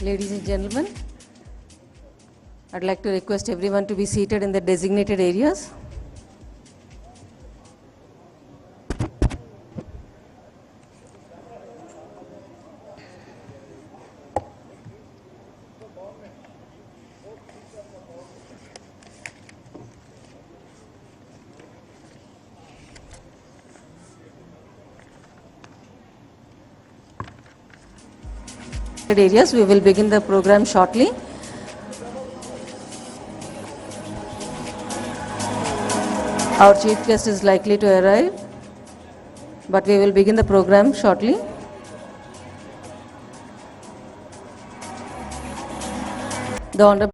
Ladies and gentlemen, I'd like to request everyone to be seated in the designated areas. Areas. We will begin the program shortly. Our chief guest is likely to arrive, but we will begin the program shortly. The Honorable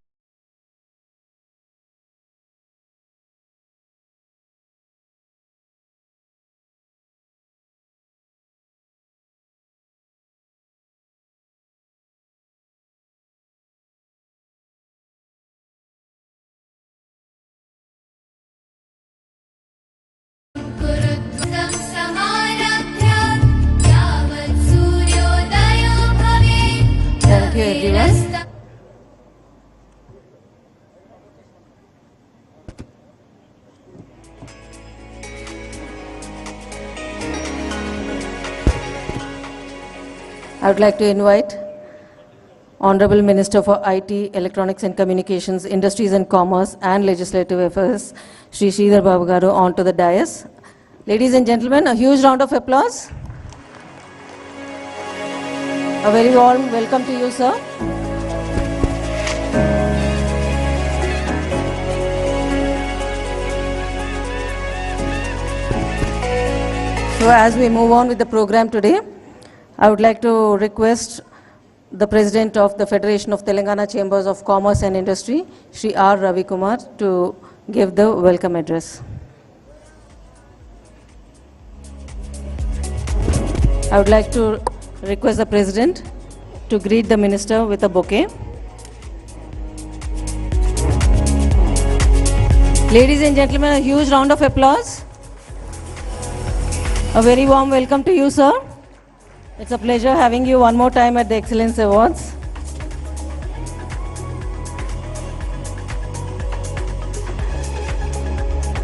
Thank you, everyone. I would like to invite Honorable Minister for IT, Electronics and Communications, Industries and Commerce and Legislative Affairs, Shri Sridhar Babu garu, onto the dais. Ladies and gentlemen, a huge round of applause. A very warm welcome to you, sir. So as we move on with the program today, I would like to request the President of the Federation of Telangana Chambers of Commerce and Industry, Shri R. Ravi Kumar, to give the welcome address. I would like to request the President to greet the Minister with a bouquet. Ladies and gentlemen, a huge round of applause. A very warm welcome to you, sir. It's a pleasure having you one more time at the Excellence Awards.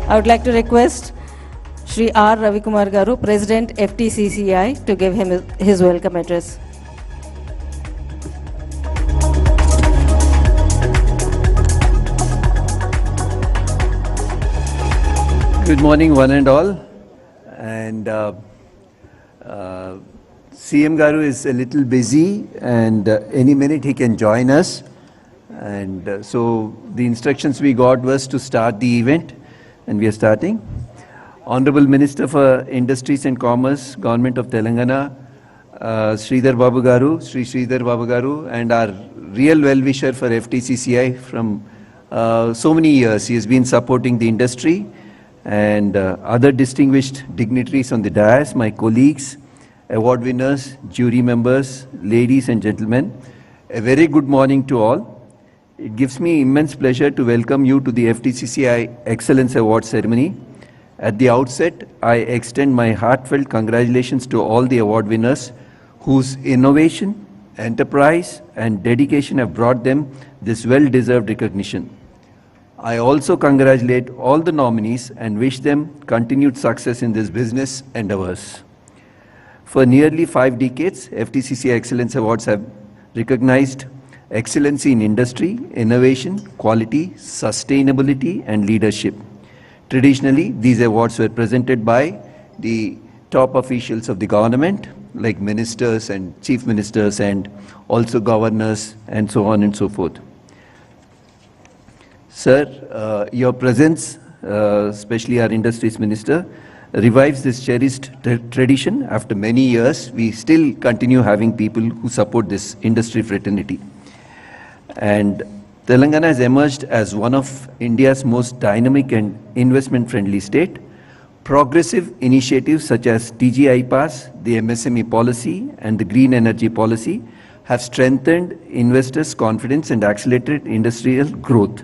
I would like to request Shri R. Ravi Kumar garu, President FTCCI, to give him his welcome address. Good morning, one and all. And CM Garu is a little busy, and any minute he can join us. And so the instructions we got was to start the event, and we are starting. Honorable Minister for Industries and Commerce, Government of Telangana, Sridhar Babu garu, Sri Sridhar Babu garu, and our real well-wisher for FTCCI from so many years. He has been supporting the industry, and other distinguished dignitaries on the dais, my colleagues, award winners, jury members, ladies and gentlemen, a very good morning to all. It gives me immense pleasure to welcome you to the FTCCI Excellence Awards ceremony. At the outset, I extend my heartfelt congratulations to all the award winners whose innovation, enterprise and dedication have brought them this well-deserved recognition. I also congratulate all the nominees and wish them continued success in this business endeavors. For nearly 5 decades, FTCCI Excellence Awards have recognized excellency in industry, innovation, quality, sustainability, and leadership. Traditionally, these awards were presented by the top officials of the government, like ministers and chief ministers, and also governors, and so on and so forth. Sir, your presence, especially our Industries Minister, revives this cherished tradition. After many years, we still continue having people who support this industry fraternity. And Telangana has emerged as one of India's most dynamic and investment-friendly state. Progressive initiatives such as TGI Pass, the MSME policy, and the green energy policy have strengthened investors' confidence and accelerated industrial growth.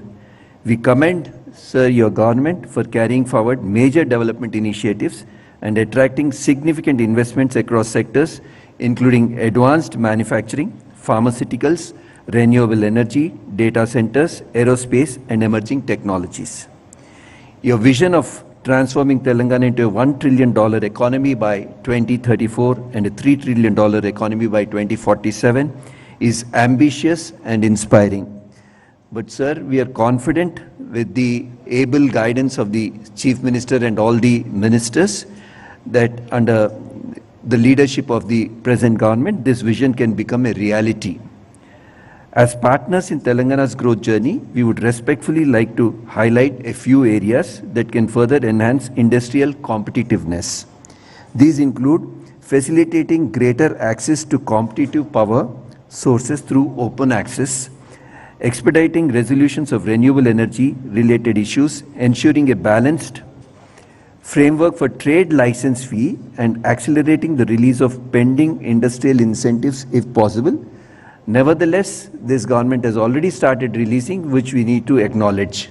We commend, sir, your government for carrying forward major development initiatives and attracting significant investments across sectors, including advanced manufacturing, pharmaceuticals, renewable energy, data centers, aerospace, and emerging technologies. Your vision of transforming Telangana into a $1 trillion economy by 2034 and a $3 trillion economy by 2047 is ambitious and inspiring. But sir, we are confident with the able guidance of the Chief Minister and all the ministers that under the leadership of the present government, this vision can become a reality. As partners in Telangana's growth journey, we would respectfully like to highlight a few areas that can further enhance industrial competitiveness. These include facilitating greater access to competitive power sources through open access, expediting resolutions of renewable energy related issues, ensuring a balanced framework for trade license fee, and accelerating the release of pending industrial incentives if possible. Nevertheless, this government has already started releasing, which we need to acknowledge.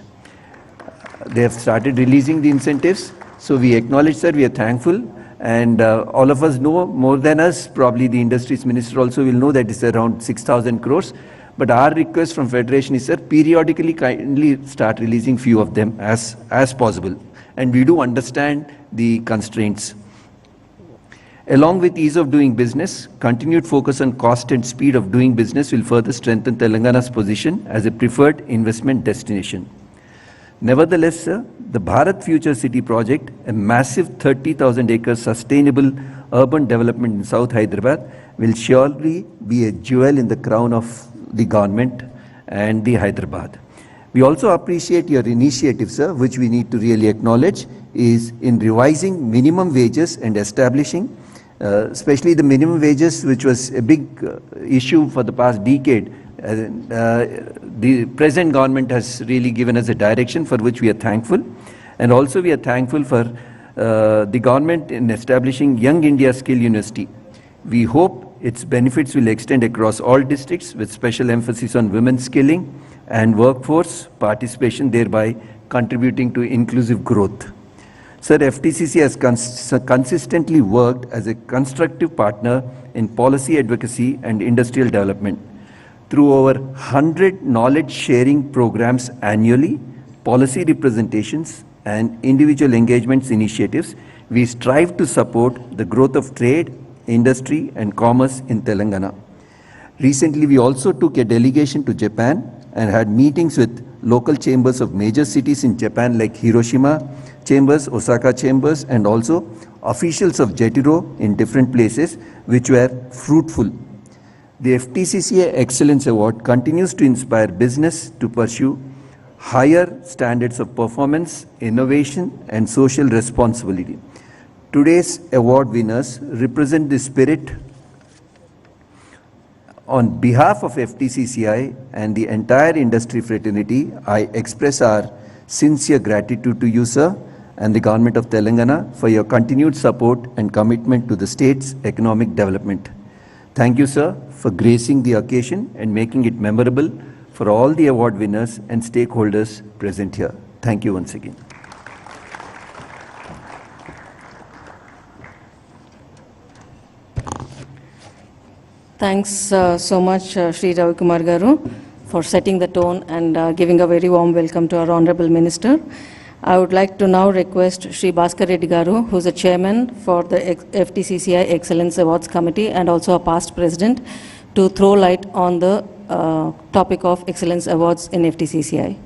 They have started releasing the incentives, so we acknowledge, sir, we are thankful, and all of us know more than us, probably the industries minister also will know that it's around 6,000 crores. But our request from Federation is, sir, periodically kindly start releasing few of them as possible. And we do understand the constraints. Along with ease of doing business, continued focus on cost and speed of doing business will further strengthen Telangana's position as a preferred investment destination. Nevertheless, sir, the Bharat Future City project, a massive 30,000 acres sustainable urban development in South Hyderabad, will surely be a jewel in the crown of the government and the Hyderabad. We also appreciate your initiative, sir, which we need to really acknowledge, is in revising minimum wages and establishing, especially the minimum wages, which was a big issue for the past decade. The present government has really given us a direction for which we are thankful. And also we are thankful for the government in establishing Young India Skill University. We hope its benefits will extend across all districts with special emphasis on women's skilling and workforce participation, thereby contributing to inclusive growth. Sir, FTCC has consistently worked as a constructive partner in policy advocacy and industrial development. Through over 100 knowledge sharing programs annually, policy representations, and individual engagements initiatives, we strive to support the growth of trade, industry, and commerce in Telangana. Recently, we also took a delegation to Japan and had meetings with local chambers of major cities in Japan like Hiroshima chambers, Osaka chambers, and also officials of JETRO in different places, which were fruitful. The FTCCI Excellence Award continues to inspire business to pursue higher standards of performance, innovation, and social responsibility. Today's award winners represent the spirit. On behalf of FTCCI and the entire industry fraternity, I express our sincere gratitude to you, sir, and the government of Telangana for your continued support and commitment to the state's economic development. Thank you, sir, for gracing the occasion and making it memorable for all the award winners and stakeholders present here. Thank you once again. Thanks so much, Sri Ravikumar Garu, for setting the tone and giving a very warm welcome to our Honorable Minister. I would like to now request Sri Bhaskar Reddy Garu, who is the chairman for the FTCCI Excellence Awards Committee and also a past president, to throw light on the topic of Excellence Awards in FTCCI.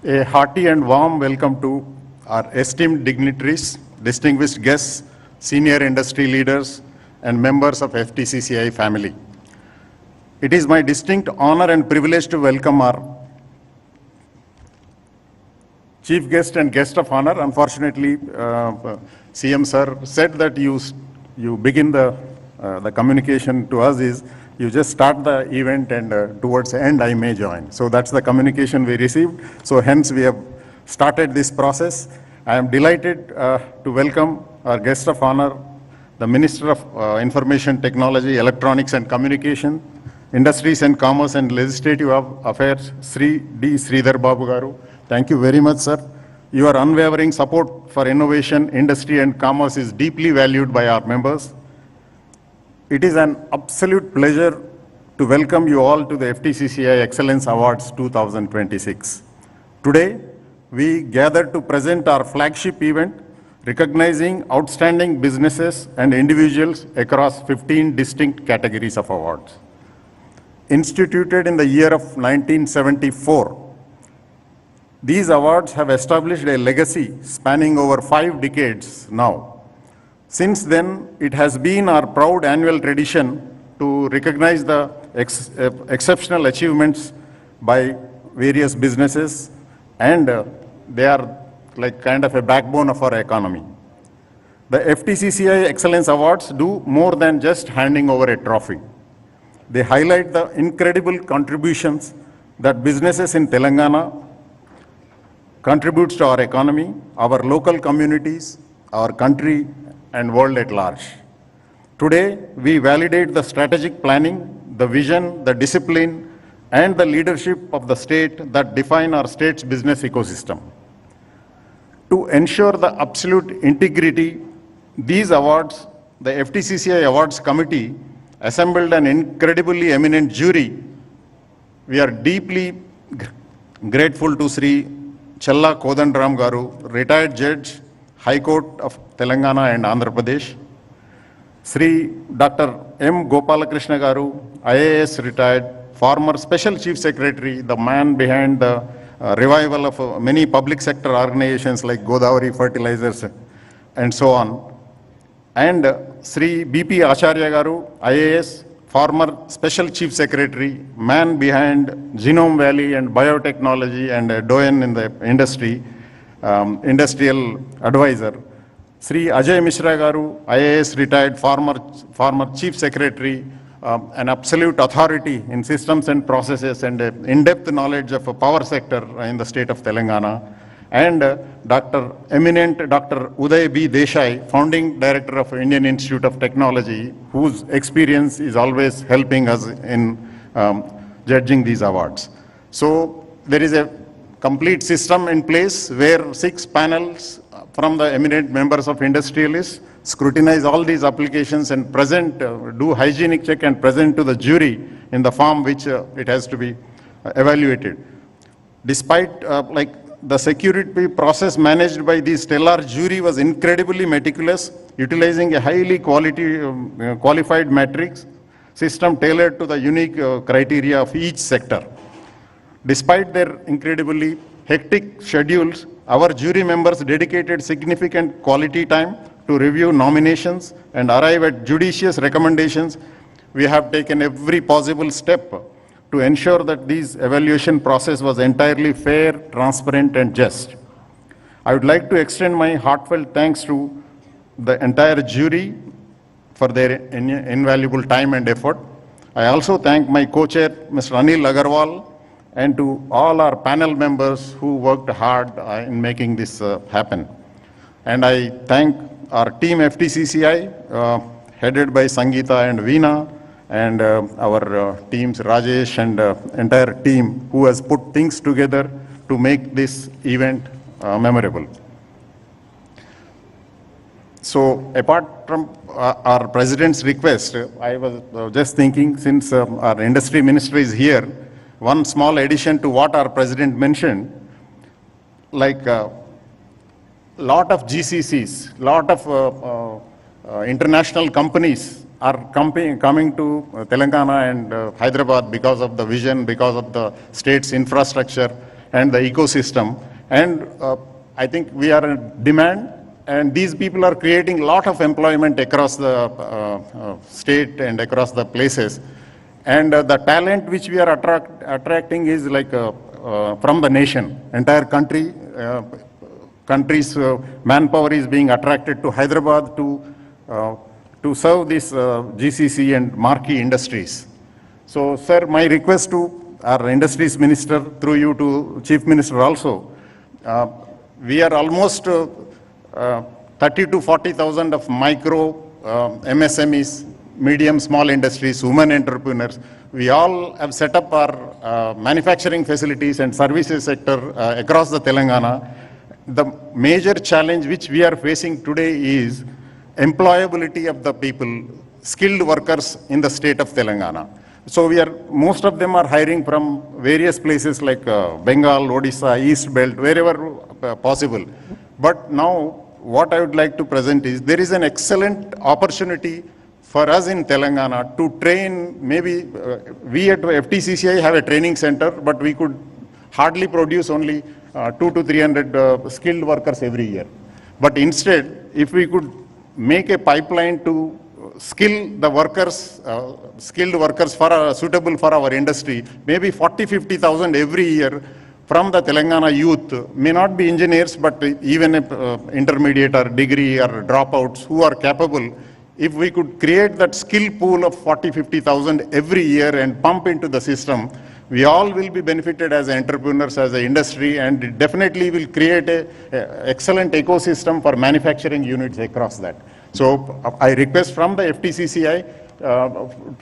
A hearty and warm welcome to our esteemed dignitaries, distinguished guests, senior industry leaders, and members of FTCCI family. It is my distinct honor and privilege to welcome our chief guest and guest of honor. Unfortunately, CM sir said that you begin the communication to us is you just start the event and towards the end I may join. So that's the communication we received. So hence we have started this process. I am delighted to welcome our guest of honor, the Minister of Information Technology, Electronics and Communication, Industries and Commerce and Legislative Affairs, Sridhar Babu garu. Thank you very much, sir. Your unwavering support for innovation, industry and commerce is deeply valued by our members. It is an absolute pleasure to welcome you all to the FTCCI Excellence Awards 2026. Today, we gather to present our flagship event, recognizing outstanding businesses and individuals across 15 distinct categories of awards. Instituted in the year of 1974, these awards have established a legacy spanning over 5 decades now. Since then, it has been our proud annual tradition to recognize the exceptional achievements by various businesses, and they are like kind of a backbone of our economy. The FTCCI Excellence Awards do more than just handing over a trophy. They highlight the incredible contributions that businesses in Telangana contributes to our economy, our local communities, our country, and world at large. Today, we validate the strategic planning, the vision, the discipline, and the leadership of the state that define our state's business ecosystem. To ensure the absolute integrity, these awards, the FTCCI Awards Committee assembled an incredibly eminent jury. We are deeply grateful to Sri Challa Kodandram Garu, retired judge, High Court of Telangana and Andhra Pradesh. Sri Dr. M. Gopalakrishna Garu, IAS retired, former Special Chief Secretary, the man behind the revival of many public sector organizations like Godavari Fertilizers and so on. And Sri B.P. Acharya Garu, IAS, former Special Chief Secretary, man behind Genome Valley and biotechnology and a doyen in the industry, industrial advisor. Sri Ajay Mishra Garu, IAS retired, former Chief Secretary, an absolute authority in systems and processes and in-depth knowledge of a power sector in the state of Telangana. And eminent Dr. Uday B. Desai, founding director of Indian Institute of Technology, whose experience is always helping us in judging these awards. So there is a complete system in place where 6 panels from the eminent members of industrialists scrutinize all these applications and present, do hygienic check and present to the jury in the form which it has to be evaluated. Despite the security process managed by the stellar jury was incredibly meticulous, utilizing a highly qualified matrix system tailored to the unique criteria of each sector. Despite their incredibly hectic schedules, our jury members dedicated significant quality time to review nominations and arrive at judicious recommendations. We have taken every possible step to ensure that this evaluation process was entirely fair, transparent, and just. I would like to extend my heartfelt thanks to the entire jury for their invaluable time and effort. I also thank my co-chair, Mr. Anil Agarwal, and to all our panel members who worked hard in making this happen. And I thank our team FTCCI, headed by Sangeeta and Veena, and our teams, Rajesh and entire team who has put things together to make this event memorable. So apart from our president's request, I was just thinking, since our industry minister is here, one small addition to what our president mentioned, like lot of GCCs, lot of international companies are coming to Telangana and Hyderabad because of the vision, because of the state's infrastructure and the ecosystem. And I think we are in demand, and these people are creating a lot of employment across the state and across the places. And the talent which we are attracting is like from the nation, entire country. Country's manpower is being attracted to Hyderabad to serve this GCC and marquee industries. So, sir, my request to our industries minister, through you to Chief Minister also, we are almost 30 to 40,000 of micro MSMEs, medium, small industries, women entrepreneurs. We all have set up our manufacturing facilities and services sector across the Telangana. The major challenge which we are facing today is employability of the people, skilled workers in the state of Telangana. So most of them are hiring from various places like Bengal, Odisha, East Belt, wherever possible. But now what I would like to present is there is an excellent opportunity for us in Telangana to train. Maybe we at FTCCI have a training center, but we could hardly produce only 200 to 300 skilled workers every year. But instead, if we could make a pipeline to skill the workers, skilled workers suitable for our industry, maybe 40,000-50,000 every year from the Telangana youth, may not be engineers, but even intermediate or degree or dropouts who are capable. If we could create that skill pool of 40,000-50,000 every year and pump into the system, we all will be benefited as entrepreneurs, as an industry, and it definitely will create an excellent ecosystem for manufacturing units across that. So I request from the FTCCI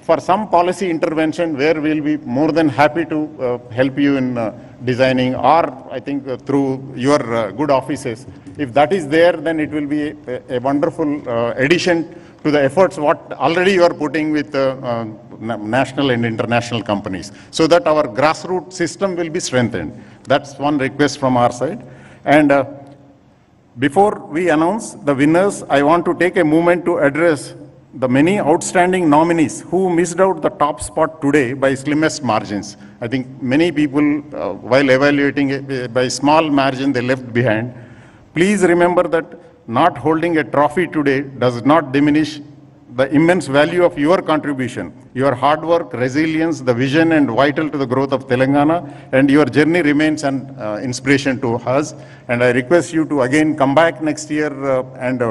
for some policy intervention where we'll be more than happy to help you in designing, or I think through your good offices. If that is there, then it will be a wonderful addition to the efforts what already you are putting with national and international companies, so that our grassroots system will be strengthened. That's one request from our side. And before we announce the winners, I want to take a moment to address the many outstanding nominees who missed out the top spot today by slimmest margins. I think many people, while evaluating by small margin, they left behind. Please remember that not holding a trophy today does not diminish the immense value of your contribution. Your hard work, resilience, the vision, and vital to the growth of Telangana, and your journey remains an inspiration to us. And I request you to again come back next year and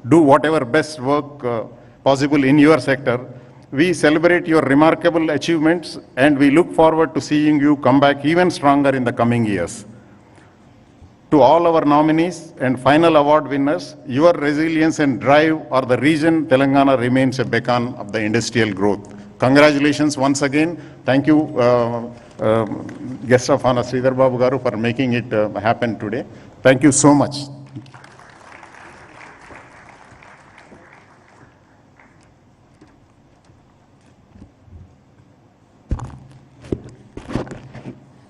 do whatever best work possible in your sector. We celebrate your remarkable achievements, and we look forward to seeing you come back even stronger in the coming years. To all our nominees and final award winners, your resilience and drive are the reason Telangana remains a beacon of the industrial growth. Congratulations once again. Thank you, guest of honor Sridhar Babu garu, for making it happen today. Thank you so much.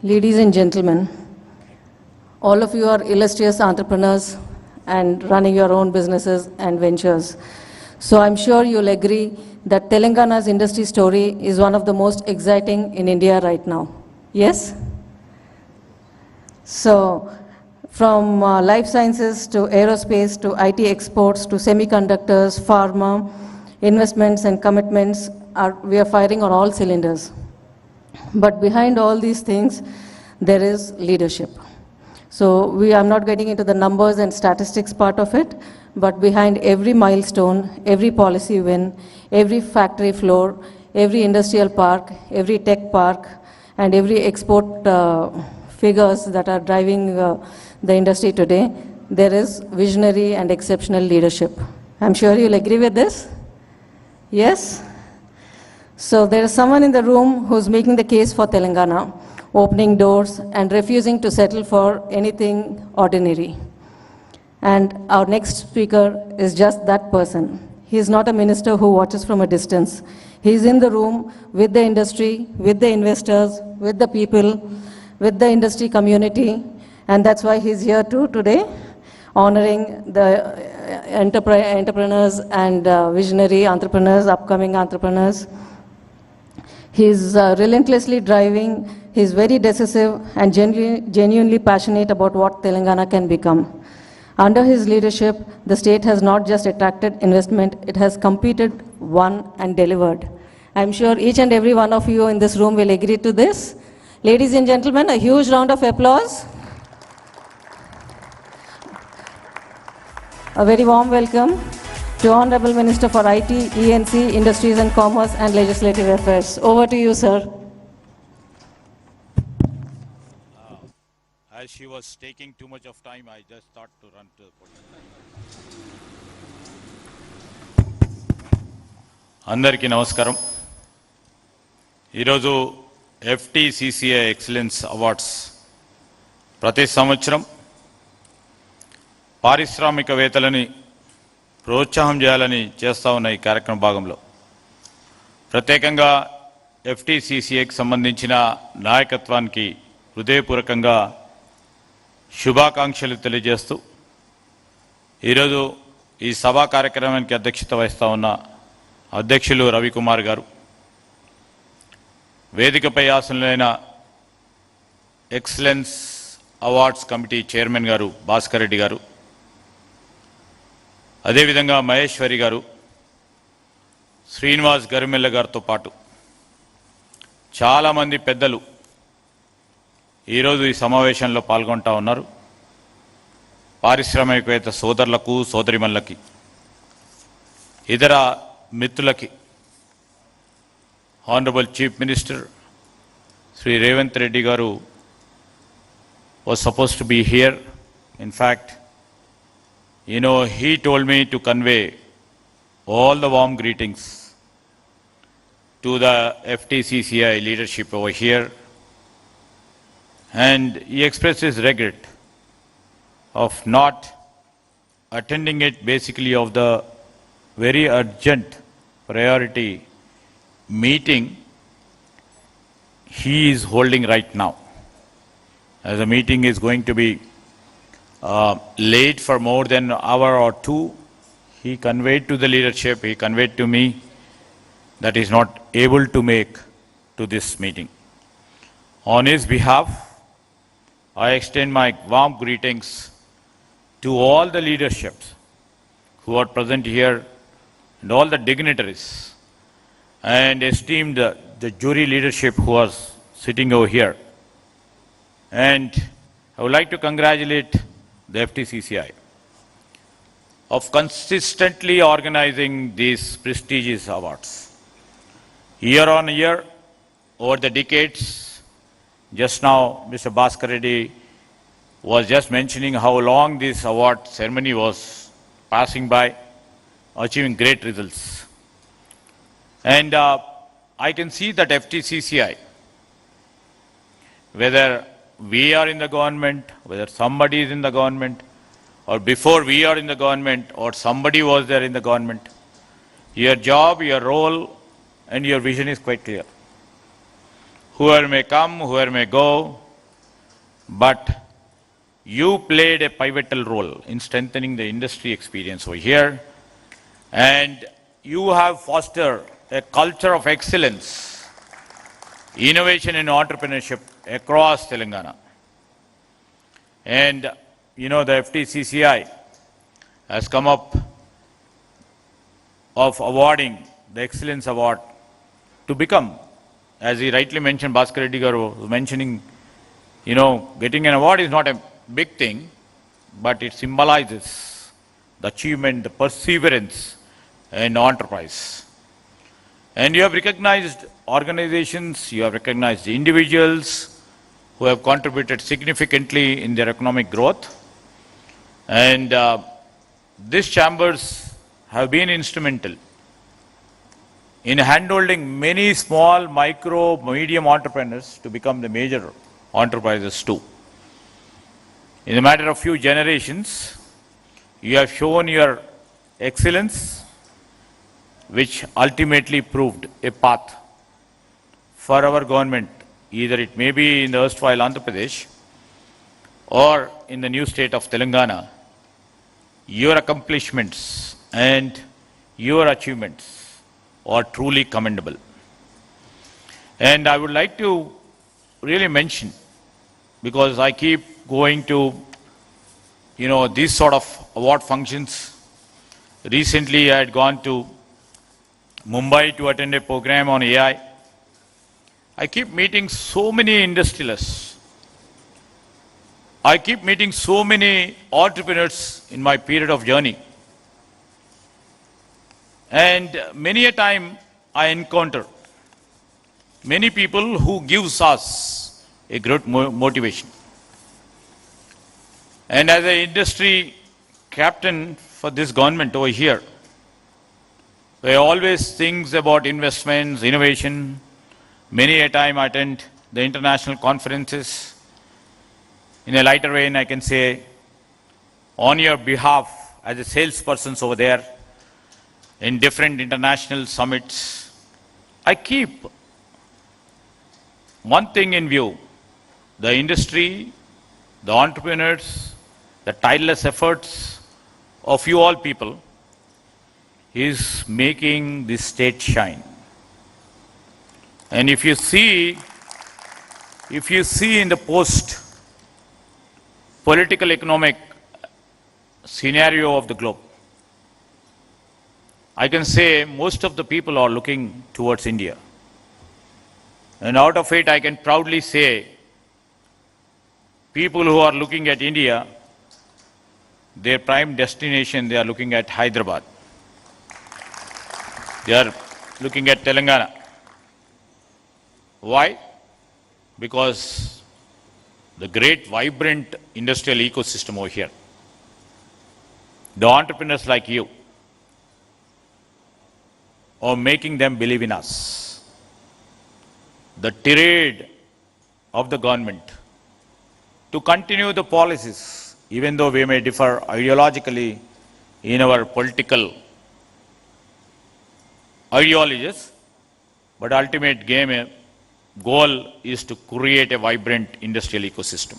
Ladies and gentlemen, all of you are illustrious entrepreneurs and running your own businesses and ventures. So I'm sure you'll agree that Telangana's industry story is one of the most exciting in India right now. Yes? So from life sciences to aerospace to IT exports to semiconductors, pharma, investments and commitments, we are firing on all cylinders. But behind all these things, there is leadership. So I'm not getting into the numbers and statistics part of it, but behind every milestone, every policy win, every factory floor, every industrial park, every tech park, and every export figures that are driving the industry today, there is visionary and exceptional leadership. I'm sure you'll agree with this? Yes? So there is someone in the room who's making the case for Telangana, opening doors and refusing to settle for anything ordinary. And our next speaker is just that person. He is not a minister who watches from a distance. He is in the room with the industry, with the investors, with the people, with the industry community, and that's why he's here too today, honoring the entrepreneurs and visionary entrepreneurs, upcoming entrepreneurs. He's relentlessly driving, he's very decisive and genuinely passionate about what Telangana can become. Under his leadership, the state has not just attracted investment, it has competed, won and delivered. I'm sure each and every one of you in this room will agree to this. Ladies and gentlemen, a huge round of applause. A very warm welcome to Honorable Minister for IT, ENC, Industries and Commerce and Legislative Affairs. Over to you, sir. As she was taking too much of time, I just thought to run to the podium. అందరికీ నమస్కారం. ఈరోజు FTCCI Excellence Awards ప్రతి సంవత్సరం పారిశ్రామికవేత్తలని ప్రోత్సాహం చేయాలని చేస్తా ఉన్న ఈ కార్యక్రమ భాగంలో ప్రత్యేకంగా FTCCIకి సంబంధించిన నాయకత్వానికి హృదయపూర్వకంగా శుభాకాంక్షలు తెలియజేస్తూ ఈరోజు ఈ సభా కార్యక్రమానికి అధ్యక్షత వహిస్తా ఉన్న అధ్యక్షులు రవికుమార్ గారు, వేదికపై ఆసనులైన ఎక్సలెన్స్ అవార్డ్స్ కమిటీ చైర్మన్ గారు భాస్కర్ రెడ్డి గారు, అదేవిధంగా మహేశ్వరి గారు, శ్రీనివాస్ గరిమెల్ల గారితో పాటు చాలామంది పెద్దలు ఈరోజు ఈ సమావేశంలో పాల్గొంటా ఉన్నారు. పారిశ్రామికవేత్త సోదరులకు, సోదరిమణులకి, ఇతర మిత్రులకి, Honorable Chief Minister Sri Revanth Reddy garu was supposed to be here. In fact, he told me to convey all the warm greetings to the FTCCI leadership over here, and he expressed his regret of not attending it, basically of the very urgent priority meeting he is holding right now. As the meeting is going to be late for more than an hour or two, he conveyed to the leadership, he conveyed to me that he is not able to make to this meeting. On his behalf, I extend my warm greetings to all the leaderships who are present here and all the dignitaries and esteemed the jury leadership who are sitting over here. And I would like to congratulate the FTCCI of consistently organizing these prestigious awards. Year on year, over the decades, just now Mr. Bhaskar Reddy was just mentioning how long this award ceremony was passing by, achieving great results. And I can see that FTCCI, whether we are in the government, whether somebody is in the government, or before we are in the government, or somebody was there in the government, your job, your role, and your vision is quite clear. Whoever may come, whoever may go, but you played a pivotal role in strengthening the industry experience over here, and you have fostered a culture of excellence, innovation and entrepreneurship across Telangana. And the FTCCI has come up of awarding the Excellence Award to become, as he rightly mentioned, Bhaskar Reddy garu was mentioning, getting an award is not a big thing, but it symbolizes the achievement, the perseverance and enterprise. And you have recognized organizations, you have recognized individuals who have contributed significantly in their economic growth. And these chambers have been instrumental in handholding many small, micro, medium entrepreneurs to become the major enterprises too. In a matter of few generations, you have shown your excellence, which ultimately proved a path for our government, either it may be in the erstwhile Andhra Pradesh or in the new state of Telangana. Your accomplishments and your achievements are truly commendable. And I would like to really mention, because I keep going to, these sort of award functions. Recently, I had gone to Mumbai to attend a program on AI. I keep meeting so many industrialists. I keep meeting so many entrepreneurs in my period of journey. And many a time I encounter many people who gives us a great motivation. And as an industry captain for this government over here, He always thinks about investments, innovation. Many a time I attend the international conferences. In a lighter vein, I can say, on your behalf, as a salesperson over there, in different international summits, I keep one thing in view: the industry, the entrepreneurs, the tireless efforts of you all people is making this state shine. And if you see in the post-political economic scenario of the globe, I can say most of the people are looking towards India. And out of it, I can proudly say, people who are looking at India, their prime destination, they are looking at Hyderabad. They are looking at Telangana. Why? Because the great vibrant industrial ecosystem over here, the entrepreneurs like you, are making them believe in us. The tirade of the government to continue the policies, even though we may differ ideologically in our political ideologies, but ultimate goal is to create a vibrant industrial ecosystem.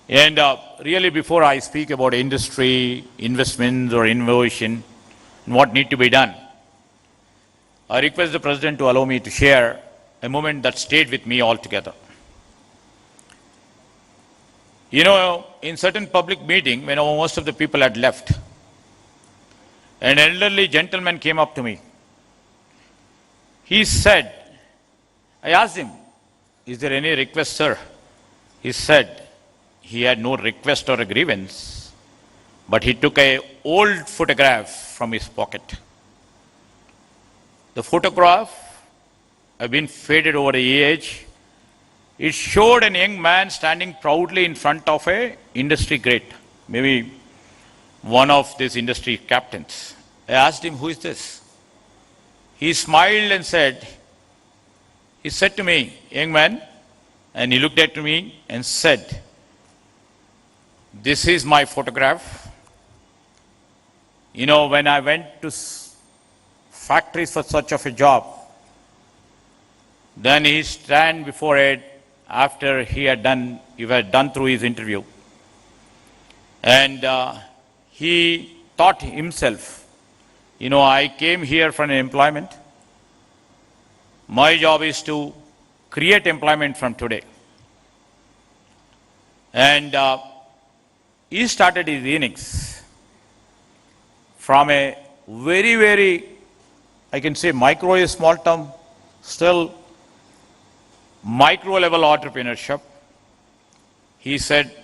And really, before I speak about industry, investments or innovation, and what need to be done, I request the President to allow me to share a moment that stayed with me altogether. You know, in certain public meeting, when most of the people had left, an elderly gentleman came up to me. He said, I asked him, is there any request, sir? He said he had no request or a grievance, but he took an old photograph from his pocket. The photograph had been faded over the age. It showed a young man standing proudly in front of an industry great, maybe one of these industry captains. I asked him, who is this? He smiled and said, he said to me, young man, and he looked at me and said, this is my photograph. You know, when I went to factories for such of a job, then he stand before it after he had done through his interview. And he thought himself, you know, I came here for an employment. My job is to create employment from today. And he started his innings from a very, very, I can say micro is small term, still micro level entrepreneurship. He said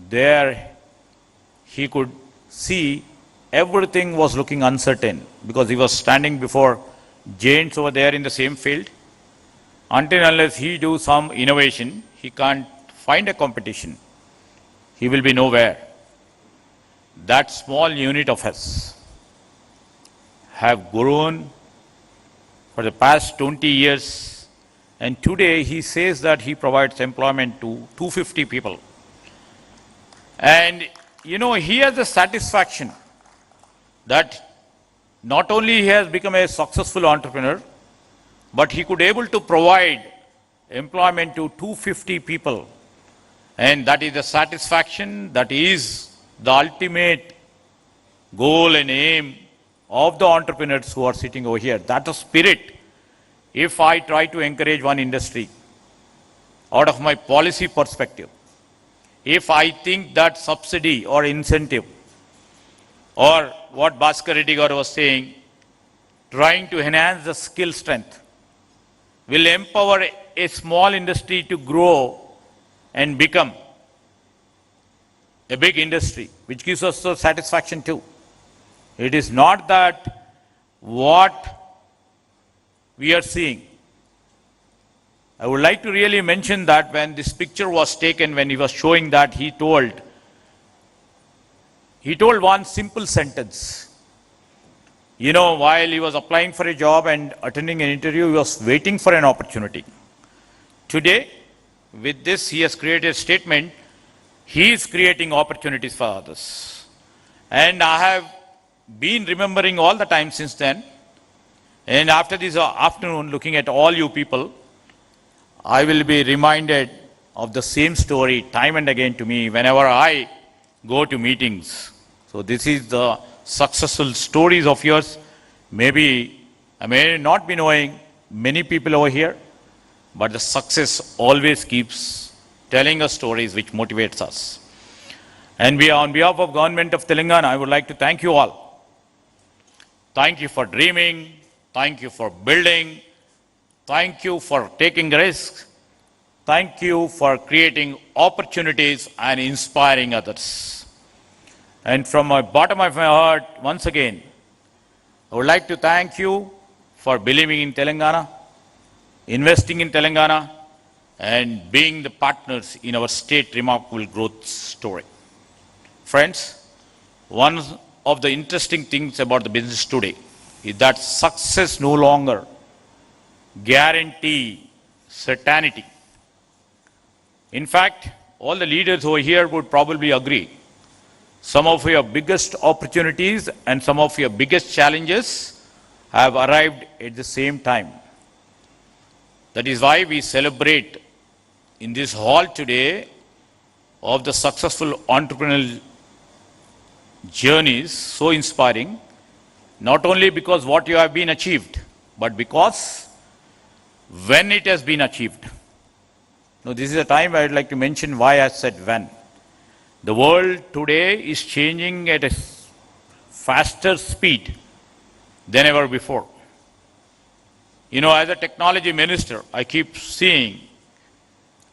there he could see everything was looking uncertain because he was standing before giants over there in the same field. Until unless he do some innovation, he can't find a competition. He will be nowhere. That small unit of us have grown for the past 20 years, and today he says that he provides employment to 250 people. And you know, he has the satisfaction that not only he has become a successful entrepreneur, but he could able to provide employment to 250 people. And that is the satisfaction, that is the ultimate goal and aim of the entrepreneurs who are sitting over here. That's the spirit. If I try to encourage one industry out of my policy perspective, if I think that subsidy or incentive, or what Bhaskar Reddy garu was saying, trying to enhance the skill strength, will empower a small industry to grow and become a big industry, which gives us the satisfaction too. It is not that what we are seeing. I would like to really mention that when this picture was taken, when he was showing that, he told one simple sentence. You know, while he was applying for a job and attending an interview, he was waiting for an opportunity. Today, with this, he has created a statement. He is creating opportunities for others. And I have been remembering all the time since then. And after this afternoon, looking at all you people, I will be reminded of the same story time and again to me whenever I go to meetings. So this is the successful stories of yours. Maybe I may not be knowing many people over here, but the success always keeps telling us stories which motivates us. And we are on behalf of Government of Telangana, I would like to thank you all. Thank you for dreaming. Thank you for building. Thank you for taking risks. Thank you for creating opportunities and inspiring others. And from my bottom of my heart, once again, I would like to thank you for believing in Telangana, investing in Telangana, and being the partners in our state remarkable growth story. Friends, one of the interesting things about the business today is that success no longer guarantee certainty. In fact, all the leaders over here would probably agree. Some of your biggest opportunities and some of your biggest challenges have arrived at the same time. That is why we celebrate in this hall today of the successful entrepreneurial journeys, so inspiring, not only because what you have been achieved, but because when it has been achieved. Now, this is a time I would like to mention why I said when. The world today is changing at a faster speed than ever before. You know, as a technology minister, I keep seeing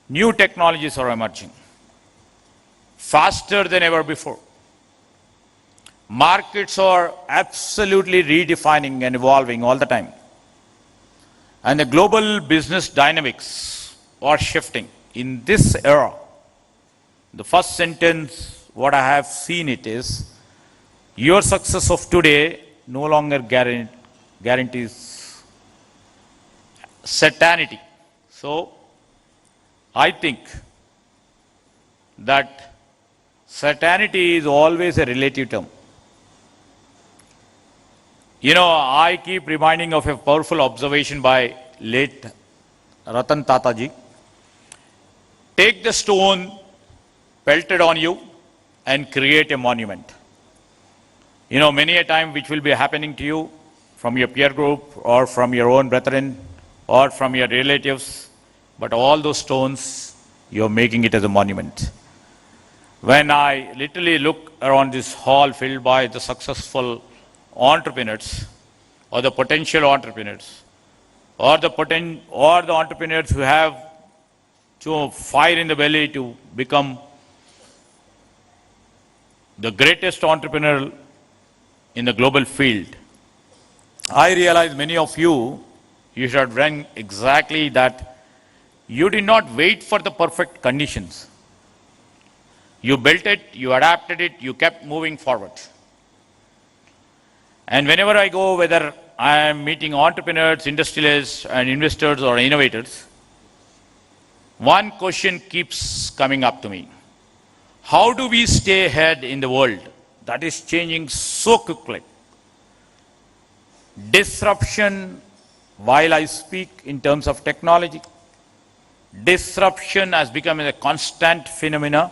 new technologies are emerging faster than ever before. Markets are absolutely redefining and evolving all the time. And the global business dynamics are shifting. In this era, the first sentence, what I have seen it is, your success of today no longer guarantees certainty. So, I think that certainty is always a relative term. You know, I keep reminding of a powerful observation by late Ratan Tataji. Take the stone pelted on you and create a monument. You know, many a time which will be happening to you from your peer group or from your own brethren or from your relatives, but all those stones, you're making it as a monument. When I literally look around this hall filled by the successful entrepreneurs or the potential entrepreneurs or the entrepreneurs who have to fire in the belly to become the greatest entrepreneur in the global field, I realize many of you should have done exactly that. You did not wait for the perfect conditions. You built it, you adapted it, you kept moving forward. And whenever I go, whether I am meeting entrepreneurs, industrialists, and investors or innovators, one question keeps coming up to me. How do we stay ahead in the world that is changing so quickly? Disruption, while I speak in terms of technology, disruption has become a constant phenomena,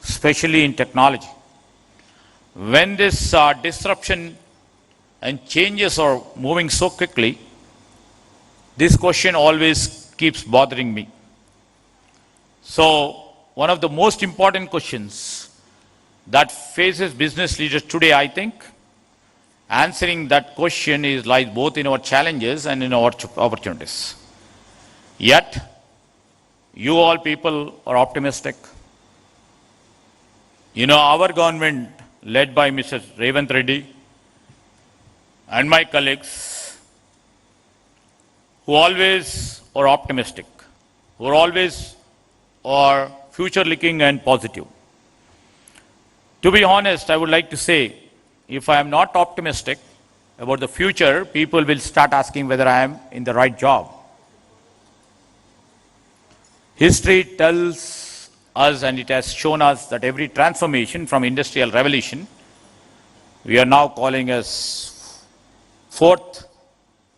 especially in technology. When this disruption and changes are moving so quickly, this question always keeps bothering me. So, one of the most important questions that faces business leaders today, I think, answering that question lies both in our challenges and in our opportunities. Yet, you all people are optimistic. You know, our government, led by Mr. Revanth Reddy, and my colleagues, who always are optimistic, who are always are future-looking and positive. To be honest, I would like to say, if I am not optimistic, about the future, people will start asking whether I am in the right job. History tells us, and it has shown us, that every transformation from industrial revolution, we are now calling as fourth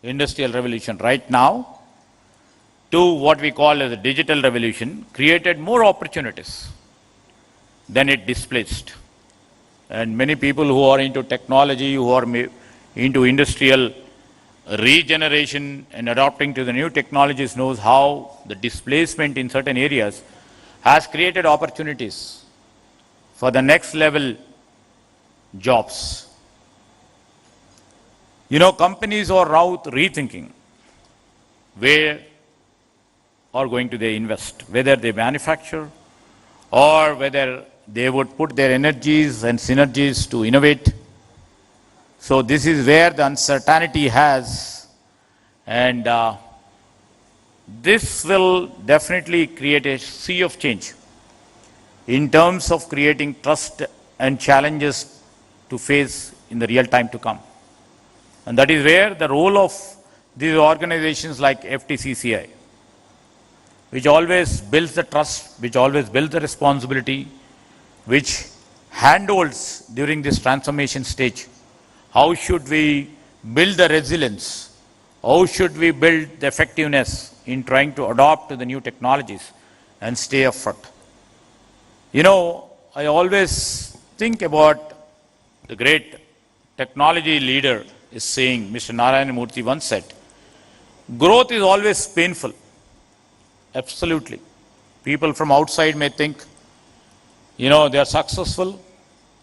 industrial revolution right now, to what we call as a digital revolution, created more opportunities than it displaced. And many people who are into technology, who are into industrial regeneration and adopting to the new technologies, knows how the displacement in certain areas has created opportunities for the next level jobs. You know, companies are now rethinking where are going to they invest, whether they manufacture or whether they would put their energies and synergies to innovate. So this is where the uncertainty has, and this will definitely create a sea of change in terms of creating trust and challenges to face in the real time to come. And that is where the role of these organizations like FTCCI, which always builds the trust, which always builds the responsibility, which handholds during this transformation stage. How should we build the resilience? How should we build the effectiveness in trying to adopt to the new technologies and stay afloat? You know, I always think about the great technology leader is saying, Mr. Narayana Murthy once said, growth is always painful. Absolutely. People from outside may think, you know, they are successful,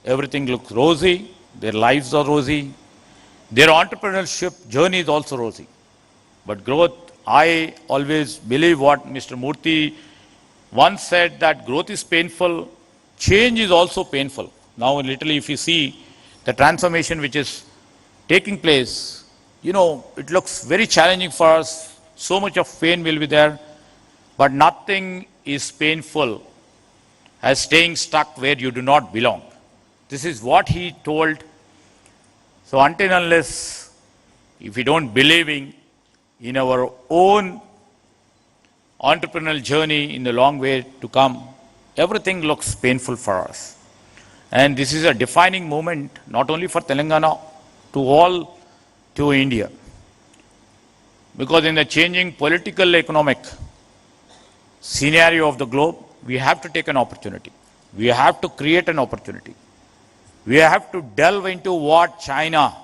everything looks rosy, their lives are rosy, their entrepreneurship journey is also rosy. But growth, I always believe what Mr. Murthy once said, that growth is painful, change is also painful. Now, literally, if you see the transformation which is taking place, you know, it looks very challenging for us. So much of pain will be there, but nothing is painful as staying stuck where you do not belong. This is what he told. So until and unless, if we don't believe in our own entrepreneurial journey in the long way to come, everything looks painful for us. And this is a defining moment, not only for Telangana, to India. Because in the changing political, economic scenario of the globe, we have to take an opportunity. We have to create an opportunity. We have to delve into what China,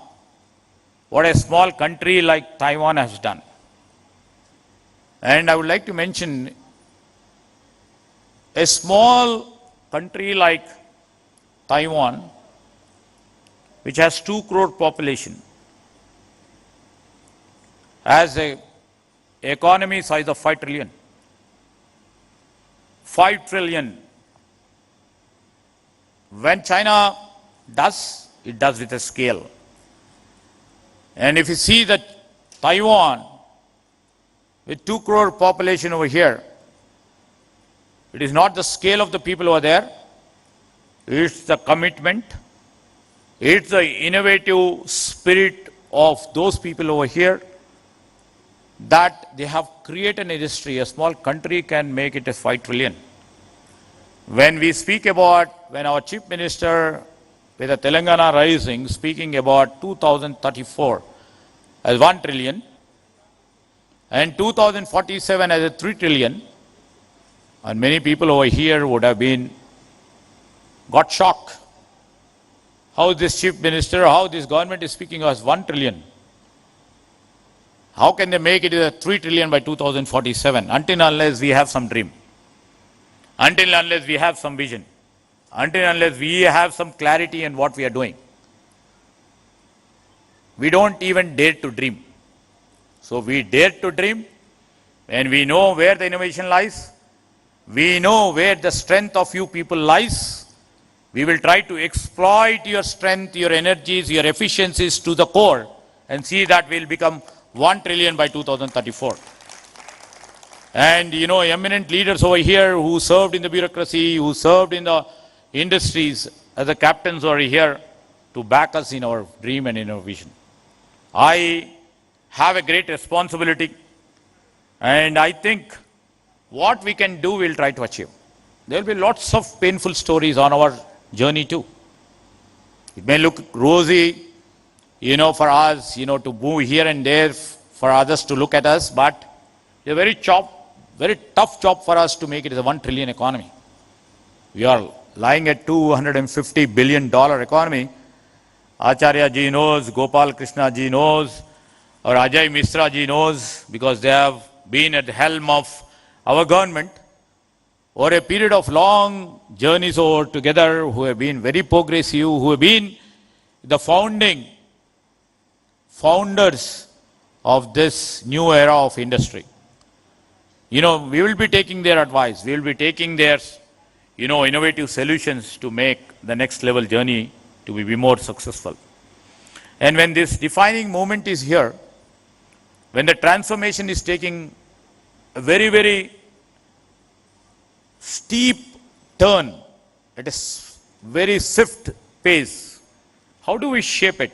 what a small country like Taiwan has done. And I would like to mention a small country like Taiwan, which has 2 crore population, has a economy size of 5 trillion. 5 trillion. When China does, it does with a scale. And if you see that Taiwan, with 2 crore population over here, it is not the scale of the people over there, it's the commitment, it's the innovative spirit of those people over here, that they have created an industry. A small country can make it as 5 trillion. When we speak about, when our Chief Minister with the Telangana Rising speaking about 2034 as 1 trillion and 2047 as a 3 trillion, and many people over here would have got shocked. How this Chief Minister, how this government is speaking as 1 trillion. How can they make it a 3 trillion by 2047? Until unless we have some dream. Until unless we have some vision. Until unless we have some clarity in what we are doing. We don't even dare to dream. So we dare to dream, and we know where the innovation lies. We know where the strength of you people lies. We will try to exploit your strength, your energies, your efficiencies to the core, and see that we'll become 1 trillion by 2034. And you know, eminent leaders over here who served in the bureaucracy, who served in the industries as the captains are here to back us in our dream and in our vision. I have a great responsibility, and I think what we can do, we'll try to achieve. There will be lots of painful stories on our journey too. It may look rosy, for us, to move here and there, for others to look at us, but it's a very tough job for us to make it as a 1 trillion economy. We are lying at $250 billion economy. Acharya ji knows, Gopal Krishna ji knows, or Ajay Misra ji knows, because they have been at the helm of our government over a period of long journeys over together, who have been very progressive, who have been the founders of this new era of industry. We will be taking their advice. We will be taking their, innovative solutions to make the next level journey to be more successful. And when this defining moment is here, when the transformation is taking a very, very steep turn at a very swift pace, how do we shape it?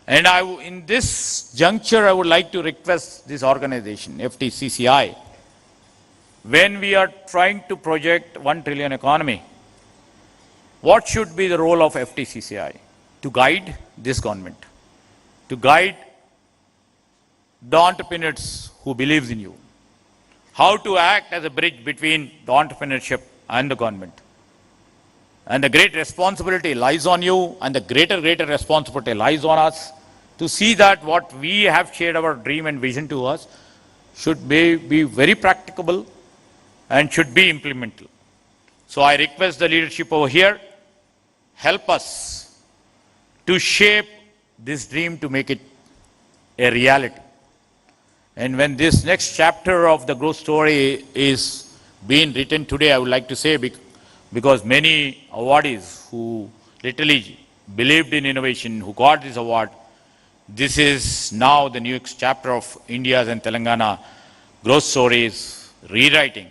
And in this juncture, I would like to request this organization, FTCCI, when we are trying to project 1 trillion economy, what should be the role of FTCCI? To guide this government, to guide the entrepreneurs who believes in you, how to act as a bridge between the entrepreneurship and the government. And the great responsibility lies on you, and the greater responsibility lies on us to see that what we have shared our dream and vision to us should be very practicable and should be implementable. So I request the leadership over here, help us to shape this dream to make it a reality. And when this next chapter of the growth story is being written today, I would like to say, because many awardees who literally believed in innovation, who got this award, this is now the next chapter of India's and Telangana growth stories rewriting.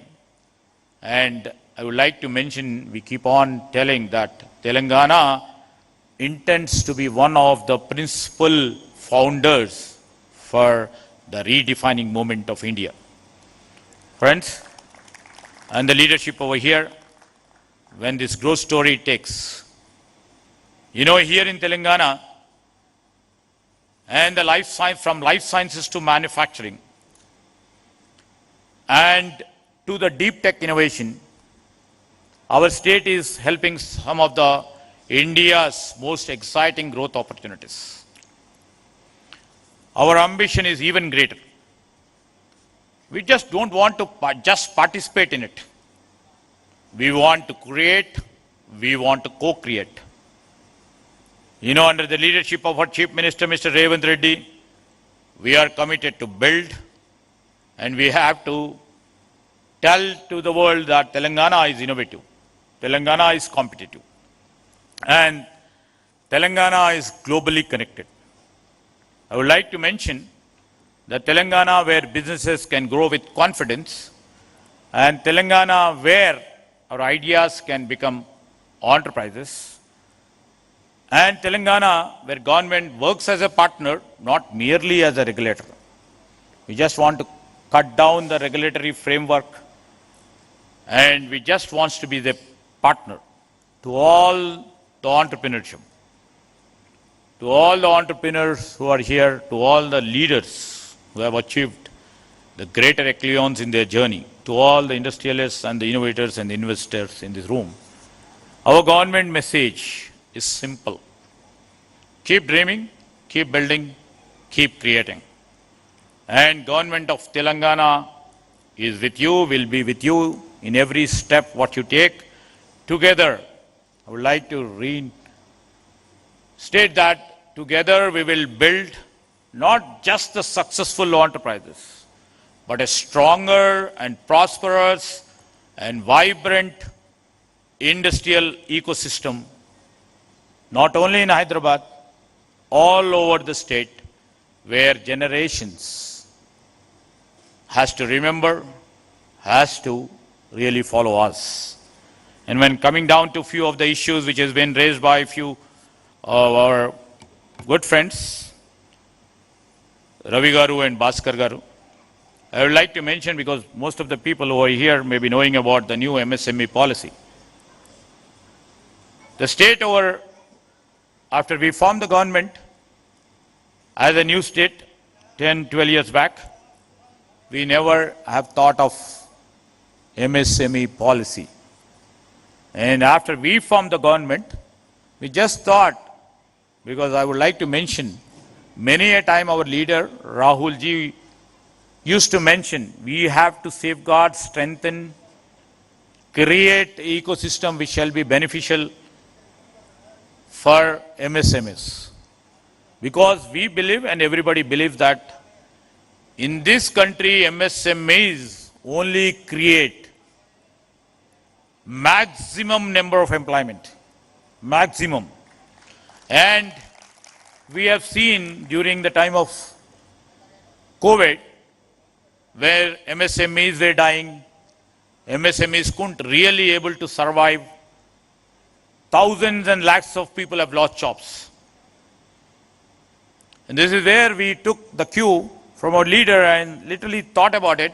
And I would like to mention, we keep on telling that Telangana intends to be one of the principal founders for the redefining moment of India. Friends, and the leadership over here, when this growth story takes, here in Telangana, and the from life sciences to manufacturing, and to the deep tech innovation, our state is helping some of the India's most exciting growth opportunities. Our ambition is even greater. We just don't want to just participate in it. We want to create, we want to co-create. Under the leadership of our Chief Minister, Mr. Revanth Reddy, we are committed to build, and we have to tell to the world that Telangana is innovative, Telangana is competitive, and Telangana is globally connected. I would like to mention that Telangana where businesses can grow with confidence, and Telangana where our ideas can become enterprises, and Telangana where government works as a partner, not merely as a regulator. We just want to cut down the regulatory framework, and we just want to be the partner to all the entrepreneurship, to all the entrepreneurs who are here, to all the leaders who have achieved the greater echelons in their journey, to all the industrialists and the innovators and the investors in this room. Our government message is simple. Keep dreaming, keep building, keep creating. And government of Telangana is with you, will be with you in every step what you take. Together, I would like to state that together we will build not just the successful enterprises, but a stronger and prosperous and vibrant industrial ecosystem, not only in Hyderabad, all over the state, where generations has to remember, has to really follow us. And when coming down to a few of the issues which has been raised by a few of our good friends, Ravi Garu and Bhaskar Garu. I would like to mention, because most of the people who are here may be knowing about the new MSME policy. The state after we formed the government as a new state 10, 12 years back, we never have thought of MSME policy. And after we formed the government, we just thought, because I would like to mention, many a time our leader, Rahul ji, used to mention, we have to safeguard, strengthen, create an ecosystem which shall be beneficial for MSMEs. Because we believe, and everybody believes, that in this country, MSMEs only create maximum number of employment. Maximum. And we have seen during the time of COVID, where MSMEs were dying, MSMEs couldn't really able to survive. Thousands and lakhs of people have lost jobs. And this is where we took the cue from our leader and literally thought about it.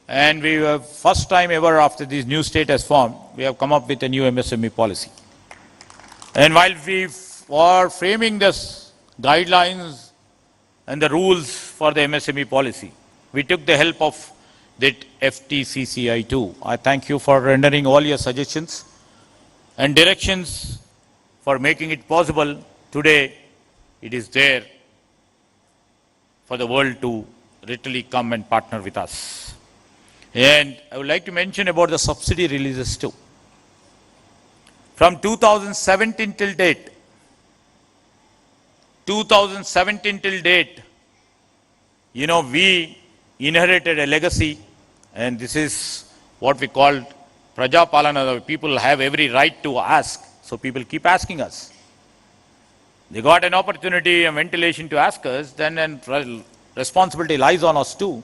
And we have, first time ever after this new state has formed, we have come up with a new MSME policy. And while we were framing this guidelines and the rules for the MSME policy, we took the help of that FTCCI too. I thank you for rendering all your suggestions and directions for making it possible. Today, it is there for the world to literally come and partner with us. And I would like to mention about the subsidy releases too. From 2017 till date, we inherited a legacy, and this is what we call Praja Palana. People have every right to ask, so people keep asking us. They got an opportunity, a ventilation to ask us, then responsibility lies on us too.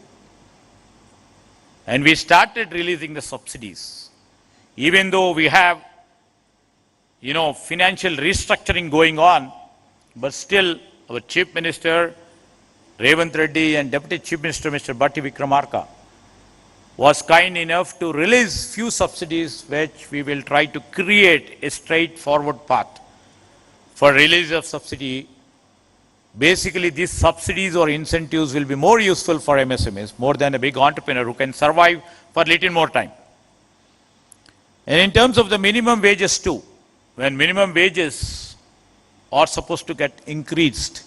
And we started releasing the subsidies. Even though we have, financial restructuring going on, but still our Chief Minister Revanth Reddy and Deputy Chief Minister Mr. Bhatti Vikramarka was kind enough to release few subsidies, which we will try to create a straightforward path for release of subsidy. Basically, these subsidies or incentives will be more useful for MSMEs, more than a big entrepreneur who can survive for a little more time. And in terms of the minimum wages too, when minimum wages are supposed to get increased,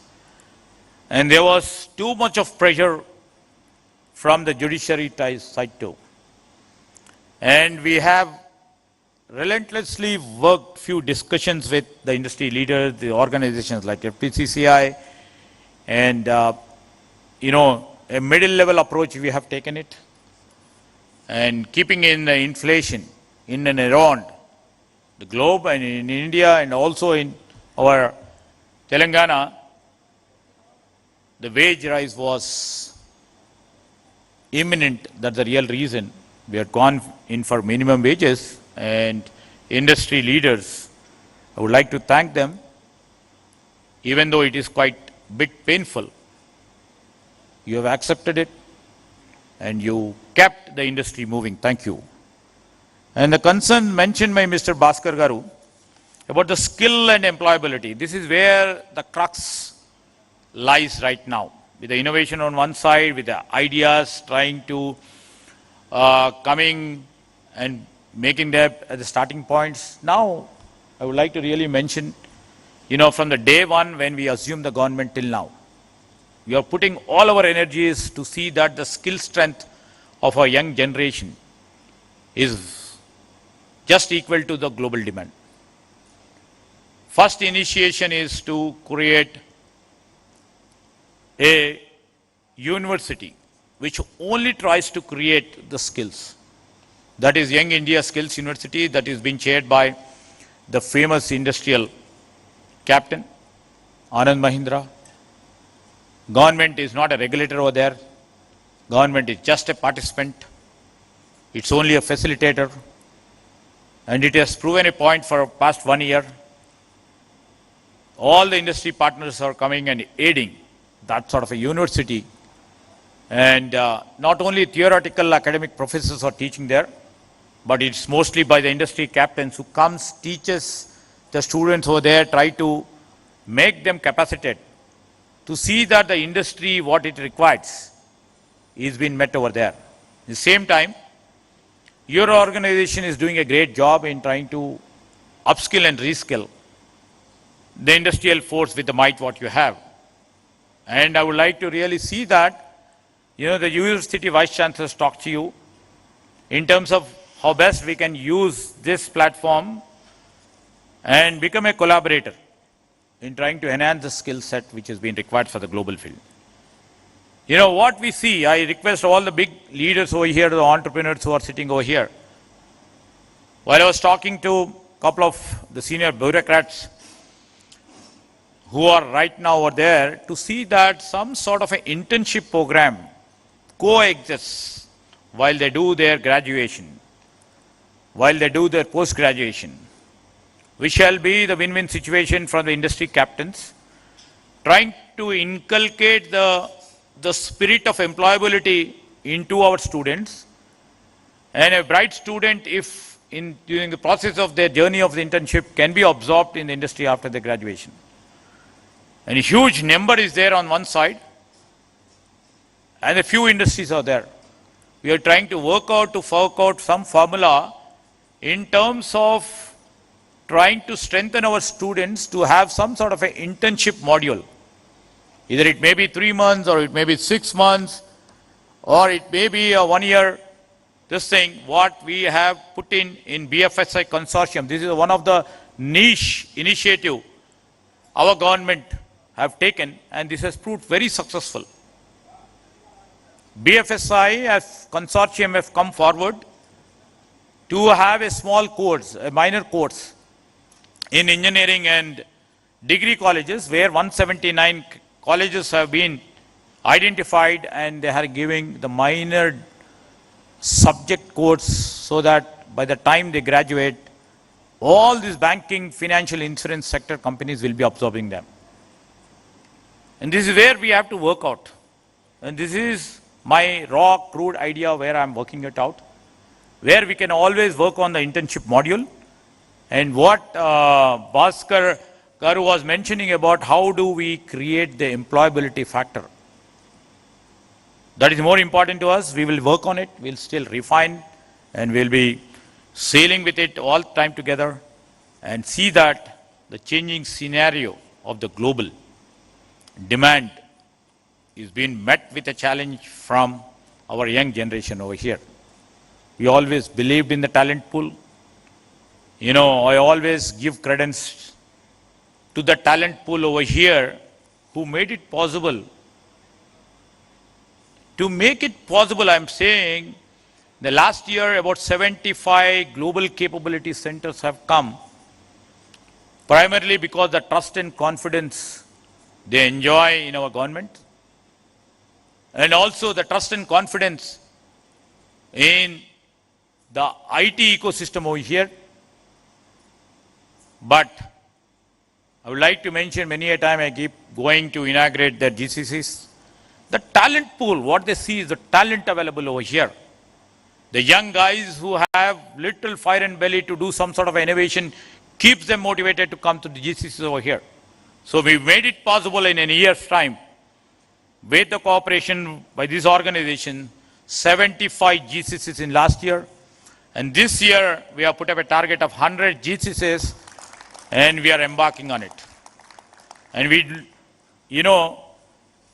and there was too much of pressure from the judiciary side too. And we have relentlessly worked few discussions with the industry leaders, the organizations like FTCCI, and a middle level approach we have taken it, and keeping in the inflation in and around the globe and in India and also in our Telangana, the wage rise was imminent. That's the real reason we had gone in for minimum wages. And industry leaders, I would like to thank them, even though it is quite a bit painful. You have accepted it and you kept the industry moving. Thank you. And the concern mentioned by Mr. Bhaskar Garu about the skill and employability. This is where the crux lies right now. With the innovation on one side, with the ideas trying to coming and making them at the starting points. Now, I would like to really mention, from the day one when we assumed the government till now, we are putting all our energies to see that the skill strength of our young generation is just equal to the global demand. First initiation is to create a university which only tries to create the skills. That is Young India Skills University, that is being chaired by the famous industrial captain, Anand Mahindra. Government is not a regulator over there. Government is just a participant. It's only a facilitator. And it has proven a point for the past 1 year. All the industry partners are coming and aiding that sort of a university. And not only theoretical academic professors are teaching there, but it's mostly by the industry captains who comes, teaches the students over there, try to make them capacitated to see that the industry, what it requires, is being met over there. At the same time, your organization is doing a great job in trying to upskill and reskill the industrial force with the might what you have. And I would like to really see that, the university vice chancellors talk to you in terms of how best we can use this platform and become a collaborator in trying to enhance the skill set which has been required for the global field. What we see, I request all the big leaders over here, the entrepreneurs who are sitting over here. While I was talking to a couple of the senior bureaucrats who are right now over there, to see that some sort of an internship program coexists while they do their graduation, while they do their post-graduation, which shall be the win-win situation for the industry captains, trying to inculcate the spirit of employability into our students. And a bright student, if during the process of their journey of the internship, can be absorbed in the industry after their graduation. And a huge number is there on one side, and a few industries are there. We are trying to work out some formula in terms of trying to strengthen our students to have some sort of an internship module. Either it may be 3 months, or it may be 6 months, or it may be a 1 year. This thing, what we have put in BFSI consortium, this is one of the niche initiative our government have taken, and this has proved very successful. BFSI as consortium have come forward to have a small course, a minor course in engineering and degree colleges, where 179 colleges have been identified, and they are giving the minor subject course so that by the time they graduate, all these banking, financial, insurance sector companies will be absorbing them. And this is where we have to work out. And this is my raw, crude idea where I'm working it out, where we can always work on the internship module. And what Bhaskar Garu was mentioning about how do we create the employability factor. That is more important to us. We will work on it. We'll still refine, and we'll be sailing with it all the time together and see that the changing scenario of the global demand is being met with a challenge from our young generation over here. We always believed in the talent pool. I always give credence to the talent pool over here who made it possible. To make it possible, I'm saying, the last year about 75 global capability centers have come, primarily because the trust and confidence they enjoy in our government, and also the trust and confidence in the IT ecosystem over here. But I would like to mention, many a time I keep going to inaugurate the GCCs. The talent pool, what they see is the talent available over here. The young guys who have little fire and belly to do some sort of innovation keeps them motivated to come to the GCCs over here. So we made it possible in a year's time, with the cooperation by this organization, 75 GCCs in last year. And this year we have put up a target of 100 GCCs, and we are embarking on it. And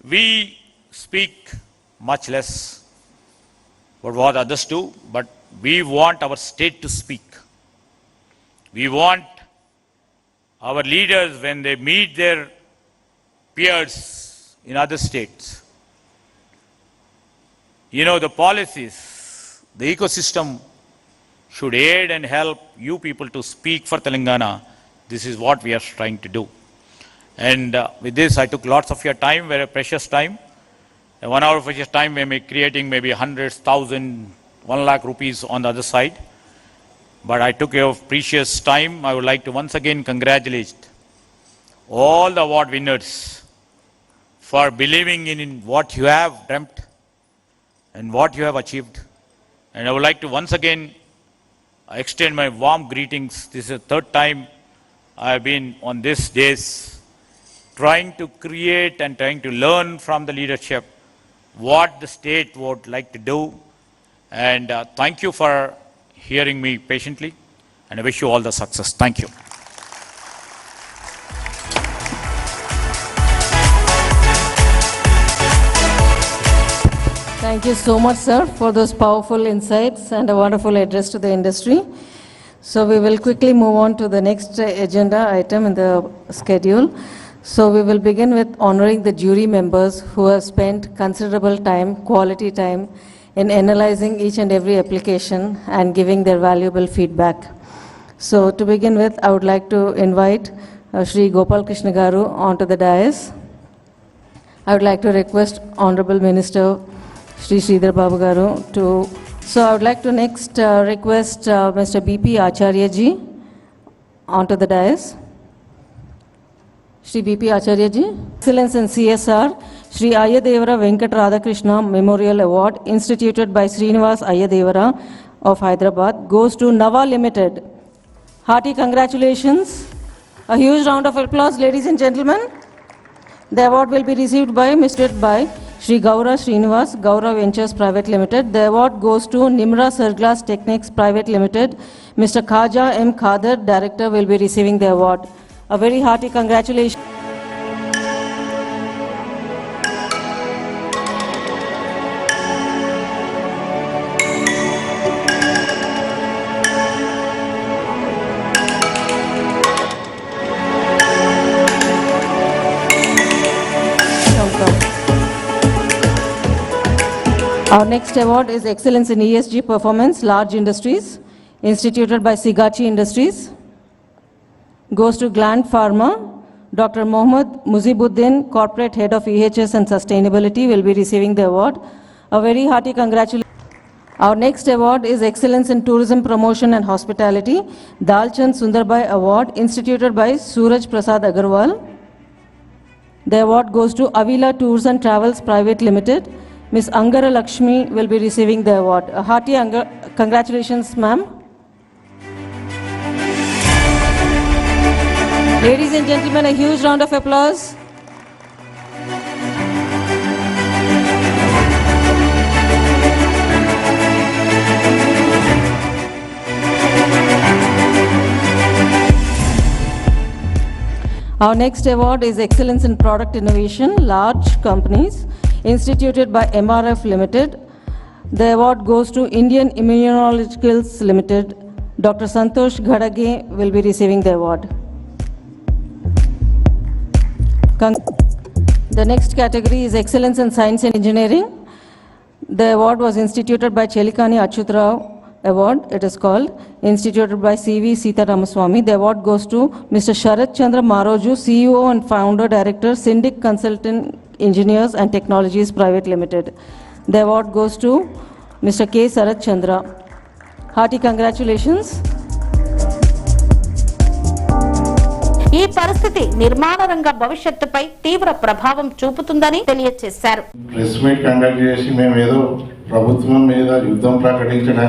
we speak much less about what others do, but we want our state to speak. We want our leaders, when they meet their peers in other states, the policies, the ecosystem should aid and help you people to speak for Telangana. This is what we are trying to do. And with this, I took lots of your time, very precious time. 1 hour of your time, we may be creating maybe hundreds, 1,000, 1 lakh rupees on the other side. But I took your precious time. I would like to once again congratulate all the award winners for believing in what you have dreamt and what you have achieved. And I would like to once again extend my warm greetings. This is the third time I have been on these days trying to create and trying to learn from the leadership what the state would like to do. And thank you for hearing me patiently, and I wish you all the success. Thank you. Thank you so much, sir, for those powerful insights and a wonderful address to the industry. So we will quickly move on to the next agenda item in the schedule. So we will begin with honoring the jury members who have spent considerable time, quality time, in analyzing each and every application and giving their valuable feedback. So to begin with, I would like to invite Shri Gopal Krishna Garu onto the dais. I would like to request Honorable Minister Shri Sridhar Babu Garu to... So I would like to next request Mr. BP Acharya ji onto the dais. Shri BP Acharya ji. Excellence in CSR, Shri Ayyadevara Venkat Radhakrishna Memorial Award instituted by Srinivas Ayyadevara of Hyderabad goes to Nava Limited. Hearty congratulations. A huge round of applause, ladies and gentlemen. The award will be received by Shri Gaura Srinivas, Gaura Ventures Private Limited. The award goes to Nimra Surglass Techniques Private Limited. Mr. Khaja M. Khader, Director, will be receiving the award. A very hearty congratulations. Our next award is Excellence in ESG Performance, Large Industries, instituted by Sigachi Industries. Goes to Gland Pharma. Dr. Mohammad Muzibuddin, Corporate Head of EHS and Sustainability, will be receiving the award. A very hearty congratulations. Our next award is Excellence in Tourism Promotion and Hospitality, Dalchand Sundarbai Award, instituted by Suraj Prasad Agarwal. The award goes to Avila Tours and Travels Private Limited. Ms. Angara Lakshmi will be receiving the award. A hearty congratulations, ma'am. Ladies and gentlemen, a huge round of applause. Our next award is Excellence in Product Innovation, Large Companies, instituted by MRF Limited. The award goes to Indian Immunologicals Limited. Dr. Santosh Ghadage will be receiving the award. The next category is Excellence in Science and Engineering. The award was instituted by Chelikani Achyutrao Award, it is called, instituted by C.V. Sita Ramaswamy. The award goes to Mr. Sharat Chandra Maroju, CEO and Founder Director, Syndic Consultant Engineers and Technologies Private Limited. The award goes to Mr. K. Sarat Chandra. Hearty congratulations. ఈ పరిస్థితి నిర్మాణ రంగ భవిష్యత్తుపై తీవ్ర ప్రభావం చూపుతుందని తెలియజేశారు. Press meet conduct చేసి మేము ఏదో ప్రభుత్వం మీద యుద్ధం ప్రకటించడానికి